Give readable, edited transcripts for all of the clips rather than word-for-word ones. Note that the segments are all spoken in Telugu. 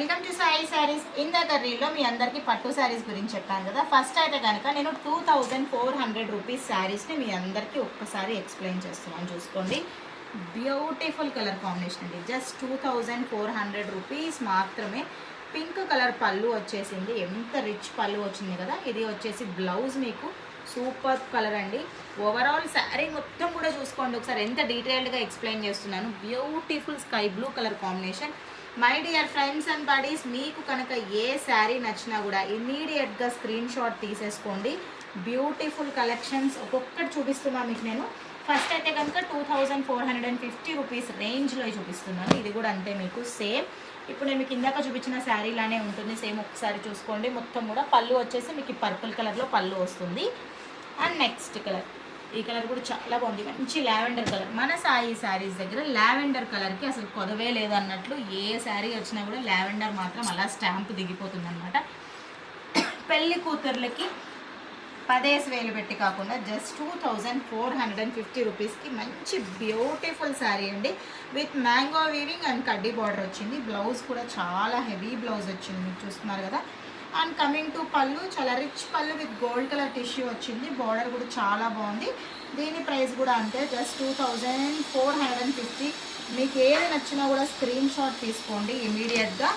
Welcome to Sai saris. ఇందాక రీల్లో మీ అందరికీ పట్టు శారీస్ గురించి చెప్పాను కదా. ఫస్ట్ అయితే కనుక నేను 2400 రూపీస్ శారీస్ని మీ అందరికీ ఒక్కసారి ఎక్స్ప్లెయిన్ చేస్తున్నాను. చూసుకోండి, బ్యూటిఫుల్ కలర్ కాంబినేషన్ అండి. జస్ట్ 2400 రూపీస్ మాత్రమే. పింక్ కలర్ పళ్ళు వచ్చేసింది, ఎంత రిచ్ పళ్ళు వచ్చింది కదా. ఇది వచ్చేసి బ్లౌజ్ మీకు సూపర్ కలర్ అండి. ఓవరాల్ శారీ మొత్తం కూడా చూసుకోండి ఒకసారి, ఎంత డీటెయిల్డ్గా ఎక్స్ప్లెయిన్ చేస్తున్నాను. Beautiful sky blue colour combination. My dear friends and buddies, మీకు కనుక ఏ శారీ నచ్చినా కూడా ఇమీడియట్గా స్క్రీన్ షాట్ తీసేసుకోండి. బ్యూటిఫుల్ కలెక్షన్స్ ఒక్కొక్కటి చూపిస్తున్నాను మీకు నేను. ఫస్ట్ అయితే కనుక 2450 రూపీస్ రేంజ్లో చూపిస్తున్నాను. ఇది కూడా అంతే మీకు సేమ్. ఇప్పుడు నేను మీకు ఇందాక చూపించిన శారీలానే ఉంటుంది, సేమ్. ఒకసారి చూసుకోండి. మొత్తం కూడా పళ్ళు వచ్చేసి మీకు పర్పుల్ కలర్లో పళ్ళు వస్తుంది. అండ్ నెక్స్ట్ కలర్, ఈ కలర్ కూడా చాలా బాగుంది, మంచి లావెండర్ కలర్. మన సాయి శారీస్ దగ్గర లావెండర్ కలర్కి అసలు కొదవే లేదన్నట్లు, ఏ శారీ వచ్చినా కూడా లావెండర్ మాత్రం అలా స్టాంప్ దిగిపోతుంది అనమాట. పెళ్లి కూతుర్లకి 10,000 పెట్టి కాకుండా జస్ట్ 2450 రూపీస్కి మంచి బ్యూటిఫుల్ శారీ అండి. విత్ మ్యాంగో వీవింగ్ అండ్ కడ్డీ బార్డర్ వచ్చింది. బ్లౌజ్ కూడా చాలా హెవీ బ్లౌజ్ వచ్చింది, మీకు చూస్తున్నారు కదా. అండ్ కమింగ్ టు పళ్ళు, చాలా రిచ్ పళ్ళు విత్ గోల్డ్ కలర్ టిష్యూ వచ్చింది. బార్డర్ కూడా చాలా బాగుంది. దీని ప్రైస్ కూడా అంతే, జస్ట్ 2450. మీకు ఏది నచ్చినా కూడా స్క్రీన్ షాట్ తీసుకోండి ఇమీడియట్గా.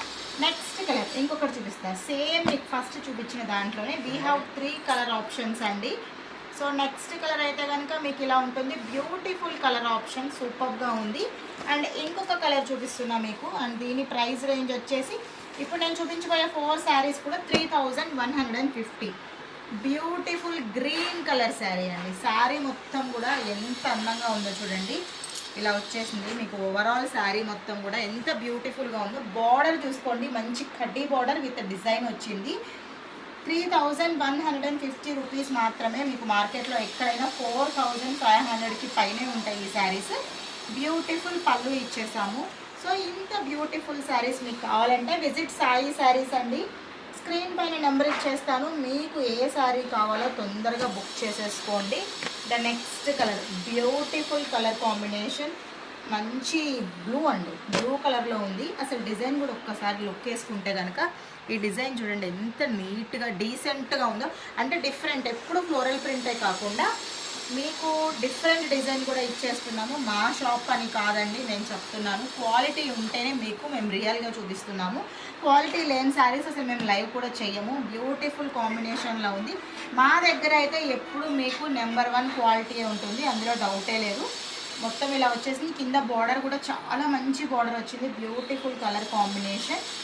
నెక్స్ట్ కలర్ ఇంకొకటి చూపిస్తాను, సేమ్ మీకు ఫస్ట్ చూపించిన దాంట్లోనే. వీ హ్యావ్ 3 కలర్ ఆప్షన్స్ అండి. సో నెక్స్ట్ కలర్ అయితే కనుక మీకు ఇలా ఉంటుంది. బ్యూటిఫుల్ కలర్ ఆప్షన్, సూపర్గా ఉంది. అండ్ ఇంకొక కలర్ చూపిస్తున్నా మీకు. అండ్ దీని ప్రైస్ రేంజ్ వచ్చేసి ఇప్పుడు నేను చూపించబోయే 4 శారీస్ కూడా 3150. బ్యూటిఫుల్ గ్రీన్ కలర్ శారీ అండి. శారీ మొత్తం కూడా ఎంత అందంగా ఉందో చూడండి. ఇలా వచ్చేసింది మీకు. ఓవరాల్ శారీ మొత్తం కూడా ఎంత బ్యూటిఫుల్గా ఉందో. బార్డర్ చూసుకోండి, మంచి కడ్డీ బార్డర్ విత్ డిజైన్ వచ్చింది. 3150 రూపీస్ మాత్రమే. మీకు మార్కెట్లో ఎక్కడైనా 4500కి పైనే ఉంటాయి ఈ శారీస్. బ్యూటిఫుల్ పళ్ళు ఇచ్చేసాము. సో ఇంత బ్యూటిఫుల్ శారీస్ మీకు కావాలంటే విజిట్ సాయి శారీస్ అండి. స్క్రీన్ పైన నెంబర్ ఇచ్చేస్తాను, మీకు ఏ శారీ కావాలో తొందరగా బుక్ చేసేసుకోండి. The next colour, beautiful colour combination, మంచి బ్లూ అండి. బ్లూ కలర్లో ఉంది. అసలు డిజైన్ కూడా ఒక్కసారి లుక్ వేసుకుంటే కనుక ఈ డిజైన్ చూడండి ఎంత నీట్గా డీసెంట్గా ఉందో. అంటే డిఫరెంట్, ఎప్పుడు ఫ్లోరల్ ప్రింటే కాకుండా మీకు డిఫరెంట్ డిజైన్ కూడా ఇచ్చేస్తున్నాము. మా షాప్ అని కాదండి, నేను చెప్తున్నాను. క్వాలిటీ ఉంటేనే మీకు మేము రియల్గా చూపిస్తున్నాము. క్వాలిటీ లేని శారీస్ అసలు మేము లైవ్ కూడా చెయ్యము. బ్యూటిఫుల్ కాంబినేషన్లో ఉంది. మా దగ్గర అయితే ఎప్పుడు మీకు నెంబర్ 1 క్వాలిటీ ఉంటుంది, అందులో డౌటే లేదు. మొత్తం ఇలా వచ్చేసింది. కింద బార్డర్ కూడా చాలా మంచి బార్డర్ వచ్చింది. Beautiful colour combination.